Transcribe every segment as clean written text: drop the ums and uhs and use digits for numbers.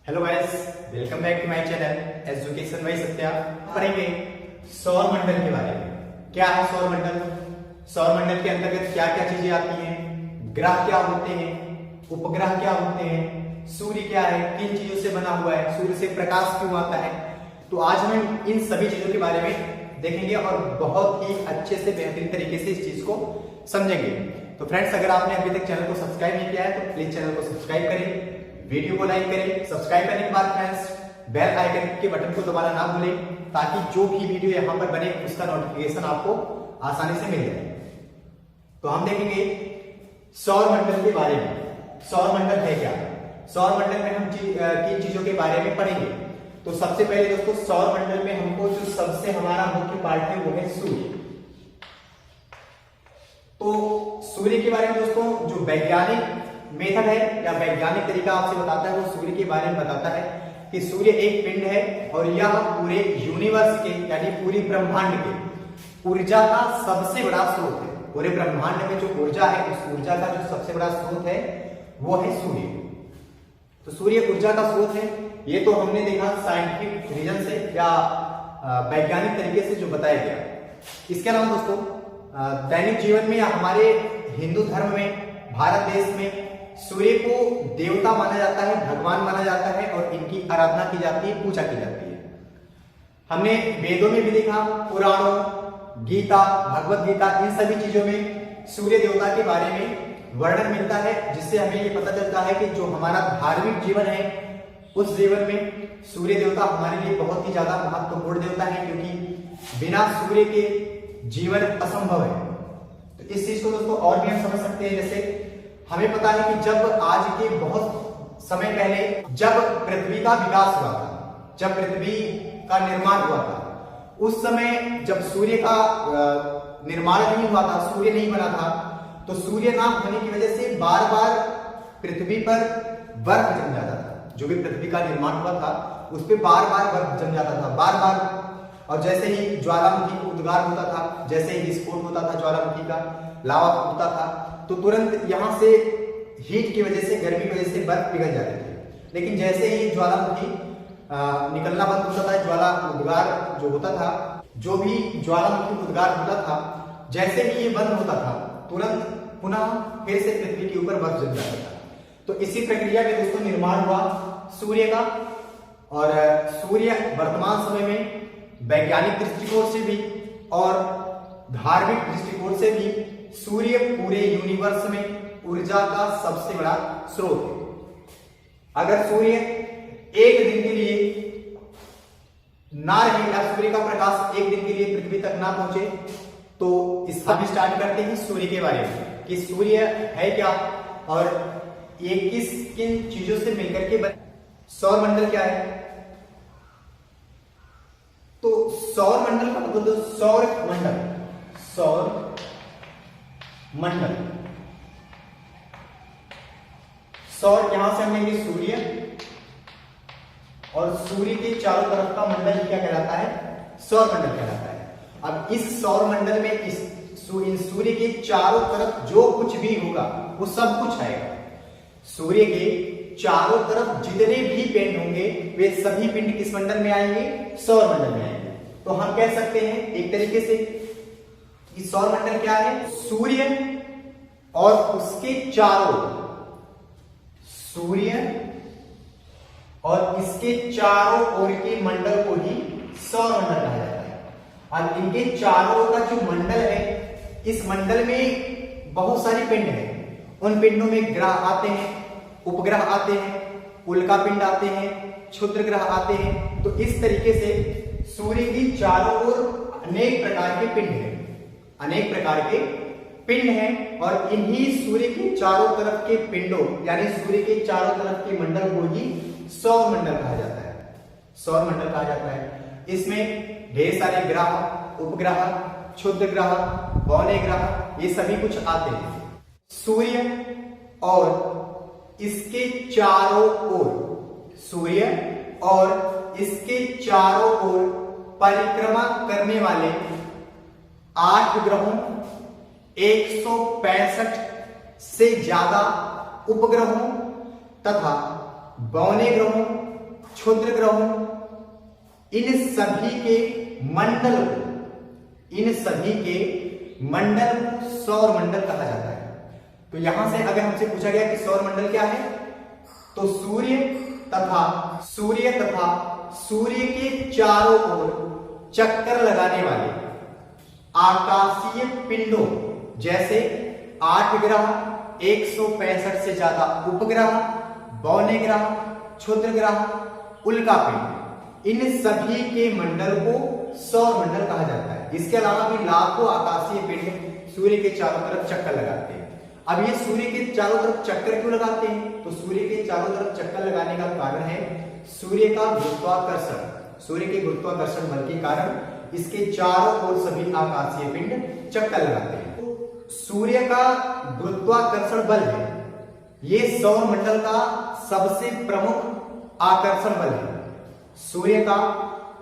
Hello guys, welcome back to my channel education by Satya. पढ़ेंगे सौर मंडल के बारे में। क्या है सौर मंडल? सौर मंडल के अंतर्गत क्या क्या चीजें आती हैं? ग्रह क्या होते हैं? उपग्रह क्या होते हैं? सूर्य क्या है? किन चीजों से बना हुआ है? सूर्य से प्रकाश क्यों आता है? तो आज हम इन सभी चीजों के बारे में देखेंगे और बहुत ही अच्छे से बेहतरीन तरीके से इस चीज को समझेंगे। तो फ्रेंड्स, अगर आपने अभी तक चैनल को सब्सक्राइब नहीं किया है तो प्लीज चैनल को सब्सक्राइब करें, वीडियो को लाइक करें। सब्सक्राइब करने के बाद फ्रेंड्स बेल आइकन के बटन को दबाना ना भूलें, ताकि जो भी वीडियो यहां पर बने उसका नोटिफिकेशन आपको आसानी से मिल जाए। तो हम देखेंगे सौर मंडल के बारे में। सौर मंडल है क्या? सौर मंडल में हम किन चीजों के बारे में पढ़ेंगे। तो सबसे पहले दोस्तों, सौर मंडल में हमको जो सबसे हमारा मुख्य पार्ट है वो है सूर्य। तो सूर्य के बारे में दोस्तों जो वैज्ञानिक मेथड है या वैज्ञानिक तरीका आपसे बताता है वो सूर्य के बारे में बताता है कि सूर्य एक पिंड है और यह पूरे यूनिवर्स के यानी पूरी ब्रह्मांड के ऊर्जा का सबसे बड़ा स्रोत है। पूरे ब्रह्मांड में जो ऊर्जा है उस ऊर्जा का जो सबसे बड़ा स्रोत है वो है सूर्य। तो सूर्य ऊर्जा का स्रोत है, ये तो हमने देखा साइंटिफिक रीजन से या वैज्ञानिक तरीके से जो बताया गया। इसके अलावा दोस्तों दैनिक जीवन में या हमारे हिंदू धर्म में, भारत देश में सूर्य को देवता माना जाता है, भगवान माना जाता है और इनकी आराधना की जाती है, पूजा की जाती है। हमने वेदों में भी देखा, पुराणों, गीता, भगवत गीता, इन सभी चीजों में सूर्य देवता के बारे में वर्णन मिलता है, जिससे हमें ये पता चलता है कि जो हमारा धार्मिक जीवन है उस जीवन में सूर्य देवता हमारे लिए बहुत ही ज्यादा महत्वपूर्ण देवता है, क्योंकि बिना सूर्य के जीवन असंभव है। तो इस चीज को दोस्तों और भी हम समझ सकते हैं। जैसे हमें पता है कि जब आज के बहुत समय पहले जब पृथ्वी का विकास हुआ था, जब पृथ्वी का निर्माण हुआ था, उस समय जब सूर्य का निर्माण नहीं हुआ था, सूर्य नहीं बना था, तो सूर्य ना होने की वजह से बार बार पृथ्वी पर बर्फ जम जाता था। जो भी पृथ्वी का निर्माण हुआ था उस पर बार बार बर्फ जम जाता था, बार बार। और जैसे ही ज्वालामुखी को उद्गार होता था, जैसे ही विस्फोट होता था ज्वालामुखी का, लावा फूटता था, तो तुरंत यहां से हीट की वजह से, गर्मी की वजह से बर्फ पिघल जाती थी। लेकिन जैसे ही ज्वालामुखी निकलना बंद होता था, ज्वाला उद्गार जो होता था, जो भी ज्वालामुखी उद्गार होता था, जैसे ही ये बंद होता था तुरंत पुनः फिर से पृथ्वी के ऊपर बर्फ जम जाता था। तो इसी प्रक्रिया में दोस्तों निर्माण हुआ सूर्य का। और सूर्य वर्तमान समय में वैज्ञानिक दृष्टिकोण से भी और धार्मिक दृष्टिकोण से भी सूर्य पूरे यूनिवर्स में ऊर्जा का सबसे बड़ा स्रोत है। अगर सूर्य एक दिन के लिए ना रहे या सूर्य का प्रकाश एक दिन के लिए पृथ्वी तक ना पहुंचे, तो इसका भी स्टार्ट करते हैं सूर्य के बारे में कि सूर्य है क्या और ये किन चीजों से मिलकर के बने। सौर मंडल क्या है? तो सौर मंडल का मतलब सौर मंडल, सौर मंडल, सौर यहां से हम लेंगे सूर्य, और सूर्य के चारों तरफ का मंडल क्या कहलाता है? सौर मंडल कहलाता है। अब इस सौर मंडल में इन सूर्य के चारों तरफ जो कुछ भी होगा वो सब कुछ आएगा। सूर्य के चारों तरफ जितने भी पिंड होंगे वे सभी पिंड किस मंडल में आएंगे? सौर मंडल में आएंगे। तो हम कह सकते हैं एक तरीके से कि सौर मंडल क्या है? सूर्य और उसके चारों, सूर्य और इसके चारों ओर के मंडल को ही सौर मंडल कहा जाता है। और इनके चारों का जो मंडल है, इस मंडल में बहुत सारी पिंड है। उन पिंडों में ग्रह आते हैं, उपग्रह आते हैं, उल्का पिंड आते हैं, क्षुद्र ग्रह आते हैं। तो इस तरीके से सूर्य की चारों ओर अनेक प्रकार के पिंड हैं, अनेक प्रकार के पिंड हैं। और इन्हीं सूर्य के चारों तरफ के पिंडों यानी सूर्य के चारों तरफ के मंडल को ही सौर मंडल कहा जाता है, सौर मंडल कहा जाता है। इसमें ढेर सारे ग्रह, उपग्रह, क्षुद्र ग्रह, बौने ग्रह, ये सभी कुछ आते हैं। सूर्य और इसके चारों ओर, सूर्य और इसके चारों ओर परिक्रमा करने वाले 8 ग्रहों, 165 से ज्यादा उपग्रहों तथा बौने ग्रहों क्षुद्र ग्रहों, इन सभी के मंडल को सौर मंडल कहा जाता है। तो यहां से अगर हमसे पूछा गया कि सौर मंडल क्या है, तो सूर्य तथा सूर्य के चारों ओर चक्कर लगाने वाले आकाशीय पिंडों जैसे 8 ग्रह, 165 से ज्यादा उपग्रह, 52 ग्रह, क्षुद्र ग्रह, उल्का पिंड, इन सभी के मंडल को सौर मंडल कहा जाता है। इसके अलावा भी लाखों आकाशीय पिंड सूर्य के चारों तरफ चक्कर लगाते हैं। अब ये सूर्य के चारों तरफ चक्कर क्यों लगाते हैं, तो सूर्य के चारों तरफ चक्कर लगाने का कारण है सूर्य का गुरुत्वाकर्षण। सूर्य के गुरुत्वाकर्षण बल के कारण इसके चारों ओर सभी आकाशीय पिंड चक्कर लगाते हैं। तो सूर्य का गुरुत्वाकर्षण बल है, ये सौर मंडल का सबसे प्रमुख आकर्षण बल है। सूर्य का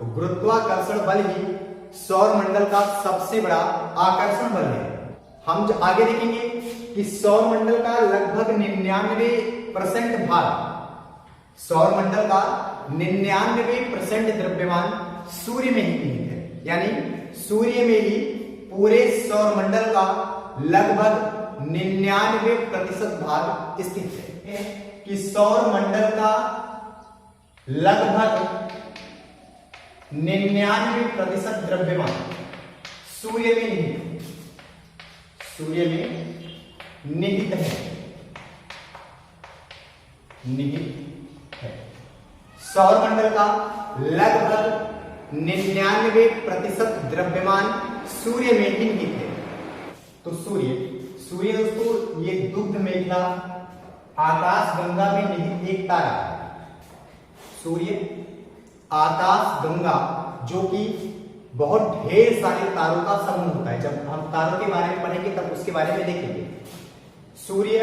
गुरुत्वाकर्षण बल ही सौर मंडल का सबसे बड़ा आकर्षण बल है। हम आगे देखेंगे कि सौर मंडल का लगभग 99% भाग, सौर मंडल का 99% द्रव्यमान सूर्य में ही निहित है। यानी सूर्य में ही पूरे सौर मंडल का लगभग 99% भाग स्थित है। कि सौर मंडल का लगभग 99% द्रव्यमान सूर्य में निहित है। सौर मंडल का लगभग 99% द्रव्यमान सूर्य में ही निहित है। तो सूर्य दोस्तों ये दुग्ध मेखला आकाश गंगा में निहित एक तारा है। सूर्य आकाश गंगा जो कि बहुत ढेर सारे तारों का समूह होता है। जब हम तारों के बारे में पढ़ेंगे तब उसके बारे में देखेंगे। सूर्य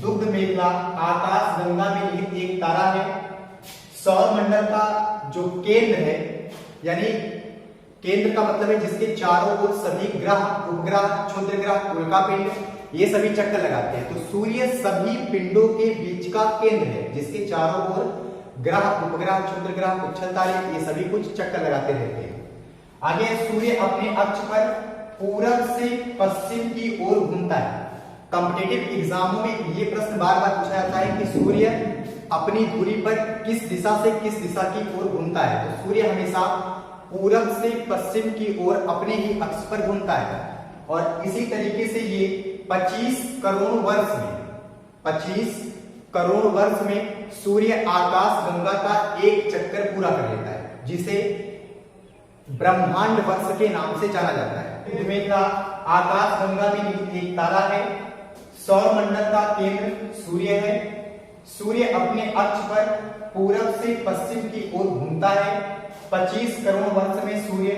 दुग्ध मेखला आकाश गंगा में निहित एक तारा है। सौर मंडल का जो केंद्र है, यानी केंद्र का मतलब है जिसके चारों ओर सभी ग्रह, उपग्रह, क्षुद्र ग्रह, उल्का पिंड ये सभी चक्कर लगाते हैं। तो सूर्य सभी पिंडों के बीच का केंद्र है जिसके चारों ओर ग्रह, उपग्रह, क्षुद्र ग्रह, उच्छल तारे ये सभी कुछ चक्कर लगाते रहते हैं। आगे सूर्य अपने अक्ष पर पूरब से पश्चिम की ओर घूमता है। कॉम्पिटिटिव एग्जामों में ये प्रश्न बार बार पूछा जाता है कि सूर्य अपनी धुरी पर किस दिशा से किस दिशा की ओर घूमता है। तो सूर्य हमेशा पूरब से पश्चिम की ओर अपने ही अक्ष पर घूमता है। और इसी तरीके से ये 25 करोड़ वर्ष में सूर्य आकाश गंगा का एक चक्कर पूरा कर लेता है, जिसे ब्रह्मांड वर्ष के नाम से जाना जाता है। दुनिया का आकाश गंगा में निहित एक तारा है। सौर मंडल का केंद्र सूर्य है। सूर्य अपने अक्ष पर पूरब से पश्चिम की ओर घूमता है। 25 करोड़ वर्ष में सूर्य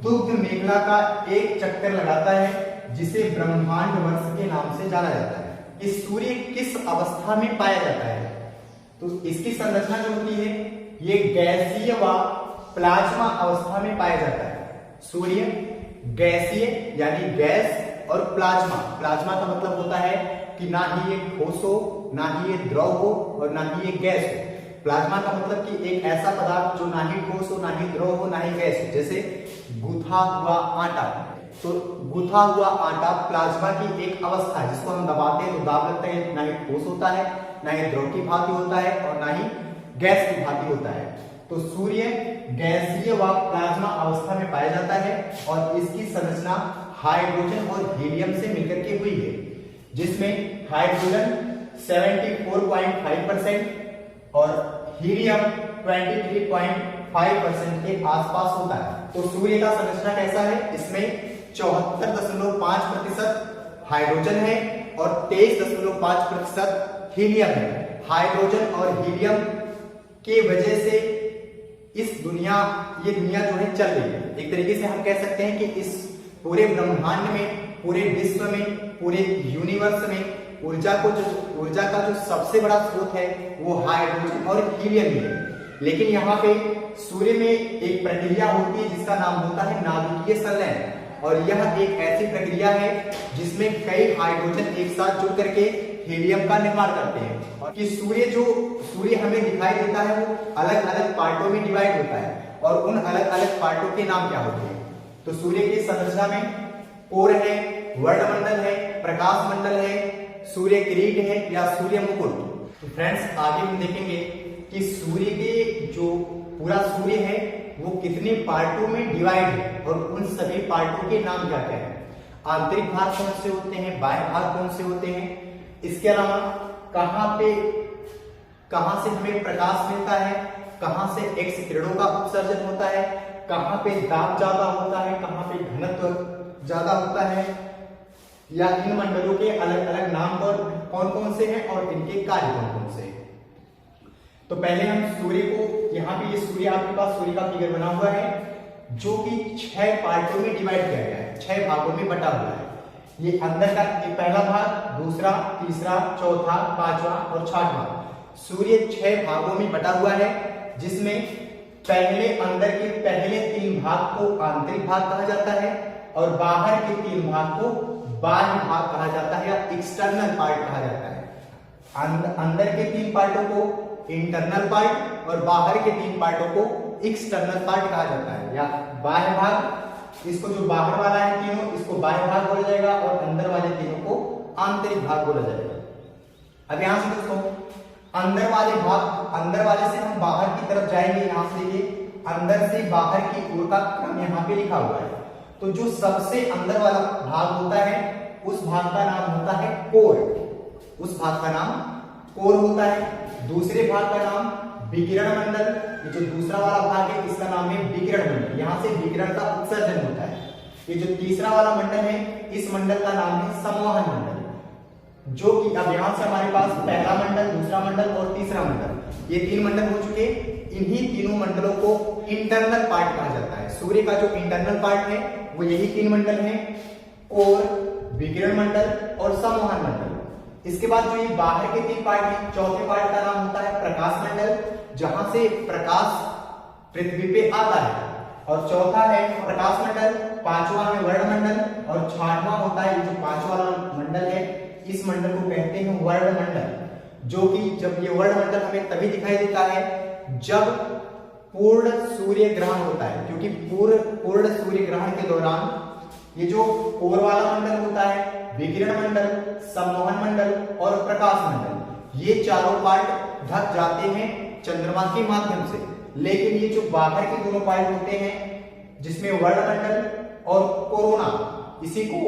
दुग्ध मेखला का एक चक्कर लगाता है, जिसे ब्रह्मांड वर्ष के नाम से जाना जाता है। इस सूर्य किस अवस्था में पाया जाता है, तो इसकी संरचना जो होती है ये गैसीय व प्लाज्मा अवस्था में पाया जाता है। सूर्य गैसीय यानी गैस और प्लाज्मा का मतलब होता है कि ना ही ये ठोस हो, ना ही ये द्रव हो और ना ही ये गैस हो। प्लाज्मा का मतलब कि एक ऐसा पदार्थ जो ना ही ठोस हो, ना ही द्रव हो, ना ही गैस हो। जैसे गूथा हुआ आटा, तो गूथा हुआ आटा प्लाज्मा की एक अवस्था है जिसको हम दबाते हैं तो दाब लगता है, ना ही ठोस होता है, ना ही द्रव की भांति होता है और ना ही गैस की भांति होता है। तो सूर्य गैसीय व प्लाज्मा अवस्था में पाया जाता है और इसकी संरचना हाइड्रोजन और हीलियम से मिलकर के हुई है, जिसमें हाइड्रोजन 74.5% और हीलियम 23.5% के आसपास होता है। तो सूर्य का संरचना कैसा है, इसमें 74.5% हाइड्रोजन है और 23.5% हीलियम है। हाइड्रोजन और हीलियम के वजह से ये दुनिया जो है चल रही है। एक तरीके से हम कह सकते हैं कि इस पूरे ब्रह्मांड में, पूरे विश्व में, पूरे यूनिवर्स में ऊर्जा का जो सबसे बड़ा स्रोत है वो हाइड्रोजन और हीलियम ही है। लेकिन यहाँ पे सूर्य में एक प्रक्रिया होती है जिसका नाम होता है नाभिकीय संलयन, और यह एक ऐसी प्रक्रिया है जिसमें कई हाइड्रोजन एक साथ जुड़ करके हीलियम का निर्माण करते हैं। और कि सूर्य हमें दिखाई देता है वो अलग अलग पार्टों में डिवाइड होता है, और उन अलग अलग पार्टों के नाम क्या होते हैं। तो सूर्य की संरचना में कोर है, वर्णमंडल है, प्रकाश मंडल है, सूर्य किरीट है या सूर्य मुकुट। तो फ्रेंड्स आगे हम देखेंगे कि सूर्य के जो पूरा सूर्य है वो कितने पार्टों में डिवाइड है और उन सभी पार्टों के नाम क्या क्या है। आंतरिक भाग कौन से होते हैं, बाह्य भाग कौन से होते हैं, इसके अलावा कहां से हमें प्रकाश मिलता है, कहां से एक्स किरणों का उत्सर्जन होता है, कहां पे दाब ज्यादा होता है, कहां पे घनत्व ज्यादा होता है, या इन मंडलों के अलग अलग नाम कौन कौन से हैं और इनके कार्य कौन कौन से हैं। तो पहले हम सूर्य को, यहाँ पे ये सूर्य आपके पास सूर्य का फिगर बना हुआ है जो कि 6 पार्टों में डिवाइड किया गया है, 6 भागों में बटा हुआ है। ये अंदर का पहला भाग, दूसरा, तीसरा, चौथा, पांचवा और छठवां। सूर्य 6 भागों में बटा हुआ है, जिसमें अंदर के पहले 3 भाग को आंतरिक भाग कहा जाता है और बाहर के 3 भाग को बाह्य भाग कहा जाता है या एक्सटर्नल पार्ट कहा जाता है। अंदर के 3 पार्टों को इंटरनल पार्ट और बाहर के 3 पार्टों को एक्सटर्नल पार्ट कहा जाता है या बाह्य भाग। इसको जो बाहर वाला है तीनों, इसको बाह्य भाग बोला जाएगा और अंदर वाले तीनों को आंतरिक भाग बोला जाएगा। अब यहां से दोस्तों अंदर वाले से हम बाहर की तरफ जाएंगे। यहां से देखिए अंदर से बाहर की ओर का क्रम यहाँ पे लिखा हुआ है। तो जो सबसे अंदर वाला भाग होता है उस भाग का नाम होता है कोर, उस भाग का नाम कोर होता है। दूसरे भाग का नाम विकिरण मंडल, ये जो दूसरा वाला भाग है इसका नाम है विकिरण मंडल, यहाँ से विकिरण का उत्सर्जन होता है। ये जो तीसरा वाला मंडल है इस मंडल का नाम है संवहन मंडल, जो कि अब यहां से हमारे पास पहला मंडल, दूसरा मंडल और तीसरा मंडल, ये 3 मंडल हो चुके। इन्हीं तीनों मंडलों को इंटरनल पार्ट कहा जाता है। सूर्य का जो इंटरनल पार्ट है वो यही 3 मंडल हैं, कोर, विकिरण मंडल और संवहन मंडल। इसके बाद जो ये बाहर के 3 पार्ट हैं, चौथे पार्ट का नाम होता है प्रकाश मंडल, जहां से प्रकाश पृथ्वी पे आता है, और चौथा है प्रकाश मंडल, पांचवा है वर्णमंडल और छठवां होता है ये जो 5वां वाला मंडल है, इस मंडल को कहते हैं वर्णमंडल। जो कि जब ये वर्णमंडल हमें तभी दिखाई देता है जब पूर्ण सूर्य ग्रहण होता है, क्योंकि पूर्ण सूर्य ग्रहण के दौरान ये जो कोर वाला मंडल होता है, विकिरण मंडल, संवहन मंडल और प्रकाश मंडल, ये चारों पार्ट ढक जाते हैं चंद्रमा के माध्यम से। लेकिन ये जो बाहर के दोनों पार्ट होते हैं जिसमें वर्णमंडल और कोरोना, इसी को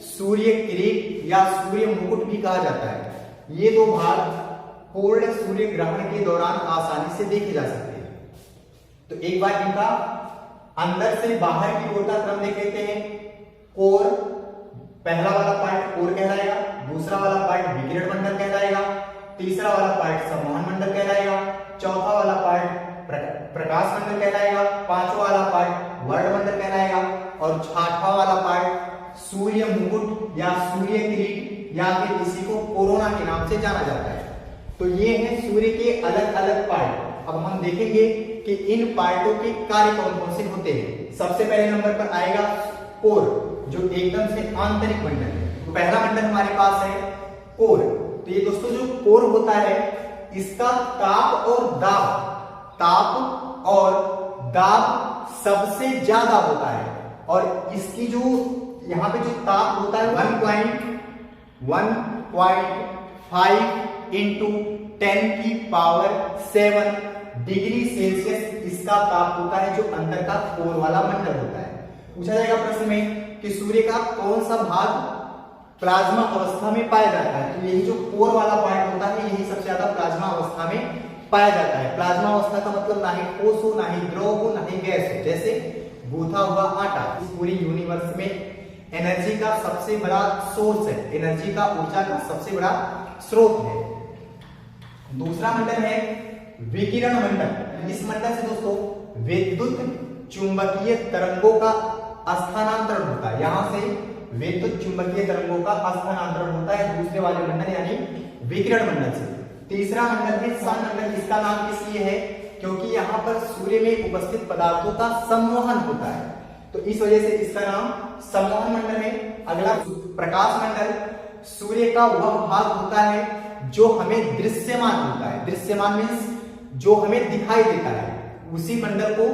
सूर्य किरीट या सूर्य मुकुट भी कहा जाता है, ये 2 भाग पूर्ण सूर्य ग्रहण के दौरान आसानी से देखे जा सकते हैं। तो एक बार इनका अंदर से बाहर की ओर का क्रम देख लेते हैं। कोर, पहला वाला पार्ट कोर कहलाएगा, दूसरा वाला पार्ट विकिरण मंडल कहलाएगा, तीसरा वाला पार्ट संवहन मंडल कहलाएगा, चौथा वाला पार्ट प्रकाश मंडल कहलाएगा, पांचवा वाला पार्ट वर्णमंडल कहलाएगा और छठवां वाला पार्ट सूर्य मुकुट या सूर्य किरीट या फिर इसी को कोरोना के नाम से जाना जाता है। तो ये है सूर्य के अलग अलग पार्ट। अब हम देखेंगे कि इन पार्टों के कार्य कौन कौन से होते हैं। सबसे पहले नंबर पर आएगा कोर, जो एकदम से आंतरिक मंडल है। तो पहला मंडल हमारे पास है कोर। तो ये दोस्तों जो कोर होता है इसका ताप और दाब सबसे ज्यादा होता है, और इसकी जो यहाँ पे जो ताप होता है 1.5 इंटू 10⁷ डिग्री सेल्सियस इसका ताप होता है, जो अंदर का कोर वाला मंडल होता है। पूछा जाएगा प्रश्न में कि सूर्य का कौन सा भाग प्लाज्मा अवस्था में पाया जाता है, तो यही जो कोर वाला पार्ट होता है यही सबसे ज्यादा प्लाज्मा अवस्था में पाया जाता है। प्लाज्मा अवस्था का मतलब ना ही ठोस हो, ना ही द्रव हो, ना ही गैस हो, जैसे गूंथा हुआ आटा। इस पूरी यूनिवर्स में एनर्जी का सबसे बड़ा सोर्स है, एनर्जी का ऊर्जा का सबसे बड़ा स्रोत है। दूसरा मंडल है विकिरण मंडल। इस मंडल से दोस्तों विद्युत चुंबकीय तरंगों का स्थानांतरण होता है, यहां से विद्युत चुंबकीय तरंगों का स्थानांतरण होता है दूसरे वाले मंडल यानी विकिरण मंडल से। तीसरा मंडल है सन मंडल। इसका नाम इसलिए है क्योंकि यहाँ पर सूर्य में उपस्थित पदार्थों का संवहन होता है, तो इस वजह से इसका नाम संवहन मंडल है। अगला प्रकाश मंडल। सूर्य का वह भाग होता है जो हमें दृश्यमान होता है। दृश्यमान मीन्स जो हमें दिखाई देता है, उसी मंडल को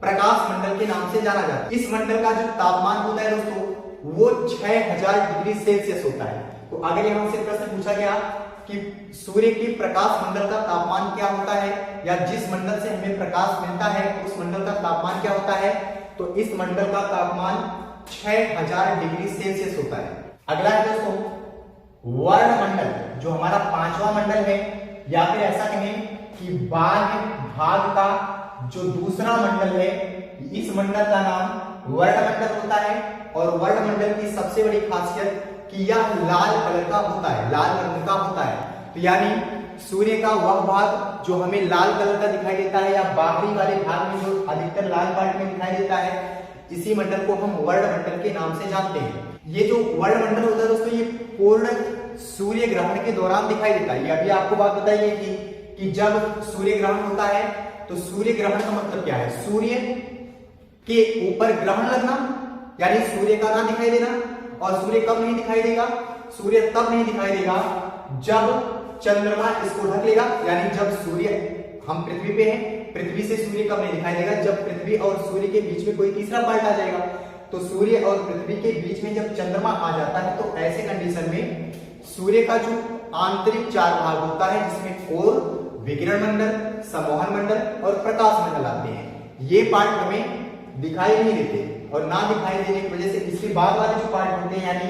प्रकाश मंडल के नाम से जाना जाता है। इस मंडल का जो तापमान होता है दोस्तों वो 6000 डिग्री सेल्सियस होता है। तो अगर यहां से प्रश्न पूछा गया कि सूर्य के प्रकाश मंडल का तापमान क्या होता है, या जिस मंडल से हमें प्रकाश मिलता है उस मंडल का तापमान क्या होता है, तो इस मंडल का तापमान 6000 डिग्री सेल्सियस होता है। अगला है दोस्तों वर्णमंडल, जो हमारा 5वां मंडल है, या फिर ऐसा कहें कि बाह्य भाग का जो दूसरा मंडल है, इस मंडल का नाम वर्णमंडल होता है। और वर्णमंडल की सबसे बड़ी खासियत कि यह लाल कलर का होता है, लाल रंग का होता है। तो यानी सूर्य का वह भाग जो हमें लाल कलर का दिखाई देता है, या बाहरी वाले भाग में जो अधिकतर लाल पार्ट में दिखाई देता है, इसी मंडल को हम वर्णमंडल के नाम से जानते हैं। ये जो वर्णमंडल होता है दोस्तों, ये पूर्ण सूर्य ग्रहण के दौरान दिखाई देता है। ये अभी आपको बात बताइए कि जब सूर्य ग्रहण होता है तो सूर्य ग्रहण का मतलब क्या है, सूर्य के ऊपर ग्रहण लगना, यानी सूर्य का ना दिखाई देना। और सूर्य कब नहीं दिखाई देगा, सूर्य तब नहीं दिखाई देगा जब चंद्रमा इसको ढक लेगा। यानी जब सूर्य, हम पृथ्वी पे हैं, पृथ्वी से सूर्य कब नहीं दिखाई देगा, जब पृथ्वी और सूर्य के बीच में कोई तीसरा पार्ट आ जाएगा। तो सूर्य और पृथ्वी के बीच में जब चंद्रमा आ जाता है तो ऐसे कंडीशन में सूर्य का जो आंतरिक 4 भाग होता है, जिसमें कोर, विकिरण मंडल, सम्मोहन मंडल और प्रकाश मंडल आते हैं, ये पार्ट हमें दिखाई नहीं देते। और ना दिखाई देने की वजह से इसके बाद वाले जो पार्ट होते हैं, यानी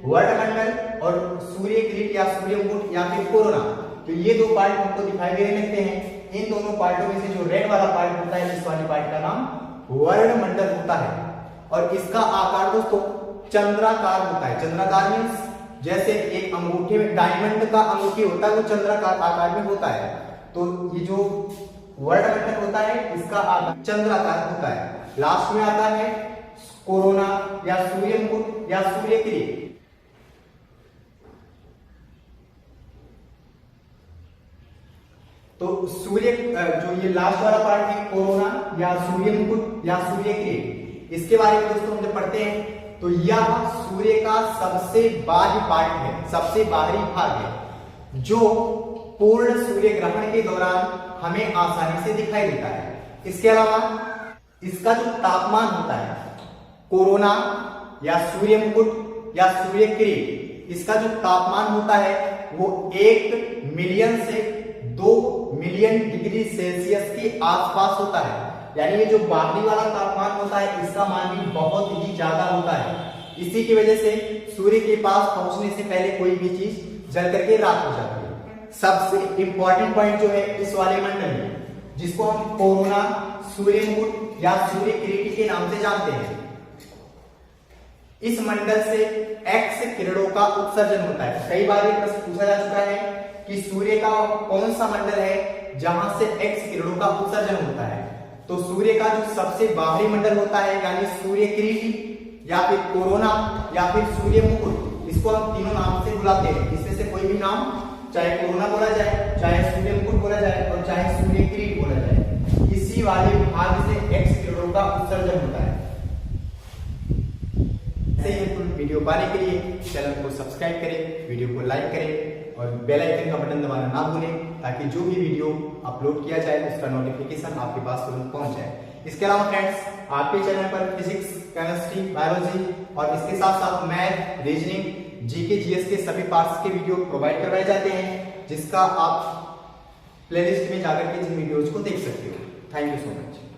वर्णमंडल और सूर्य किरीट या सूर्य मुकुट या फिर कोरोना, तो ये 2 पार्ट हमको दिखाई देने लगते हैं। इन दोनों पार्टों में से जो रेड वाला पार्ट होता है, इस वाले पार्ट का नाम वर्णमंडल होता है। और इसका आकार दोस्तों चंद्राकार होता है। चंद्राकार मीन्स जैसे एक अंगूठे में डायमंड का अंगूठी होता है, वो चंद्राकार आकार में होता है। तो ये जो वर्णमंडल होता है, इसका आकार चंद्राकार होता है। लास्ट में आता है कोरोना या सूर्य मुकुट या सूर्य किरीट। तो सूर्य जो ये लास्ट वाला पार्ट है, कोरोना या सूर्य मुकुट या सूर्य किरीट, इसके बारे में दोस्तों हम जब पढ़ते हैं तो यह सूर्य का सबसे बाह्य पार्ट है, सबसे बाहरी भाग है, जो पूर्ण सूर्य ग्रहण के दौरान हमें आसानी से दिखाई देता है। इसके अलावा इसका जो तापमान होता है, कोरोना या सूर्य मुकुट या सूर्य किरीट, इसका जो तापमान होता है वो 1 मिलियन से 2 मिलियन डिग्री सेल्सियस के आसपास होता है। यानी ये जो बाहरी वाला तापमान होता है, इसका मान भी बहुत ही ज्यादा होता है। इसी की वजह से सूर्य के पास पहुंचने से पहले कोई भी चीज जल करके राख हो जाती है। सबसे इंपॉर्टेंट पॉइंट जो है इस वाले मंडल में, जिसको हम कोरोना, सूर्य मुकुट या सूर्य किरीट के नाम से जानते हैं, इस मंडल से एक्स किरणों का उत्सर्जन होता है। कई बार ये प्रश्न पूछा जा चुका है कि सूर्य का कौन सा मंडल है जहां से एक्स किरणों का उत्सर्जन होता है। तो सूर्य का जो सबसे बाहरी मंडल होता है, यानी सूर्य किरीट या फिर कोरोना या फिर सूर्य मुकुट, इसको हम तीनों नाम से बुलाते हैं। इसमें से कोई भी नाम, चाहे कोरोना बोला जाए, चाहे सूर्य मुकुट बोला जाए और चाहे सूर्य किरीट बोला जाए, इसी वाले भाग से एक्स किरणों का उत्सर्जन होता है। ऐसे ही वीडियो पाने के लिए चैनल को सब्सक्राइब करें, वीडियो को लाइक करें और बेल आइकन का बटन दबाना ना भूलें, ताकि जो भी वीडियो अपलोड किया जाए उसका नोटिफिकेशन आपके पास तुरंत पहुंच जाए। इसके अलावा फ्रेंड्स, आपके चैनल पर फिजिक्स, केमिस्ट्री, बायोलॉजी और इसके साथ साथ मैथ, रीजनिंग, जीके, जीएस के सभी पार्ट्स के वीडियो प्रोवाइड करवाए जाते हैं, जिसका आप प्लेलिस्ट में जाकर के जिन वीडियोज को देख सकते हो। Thank you so much.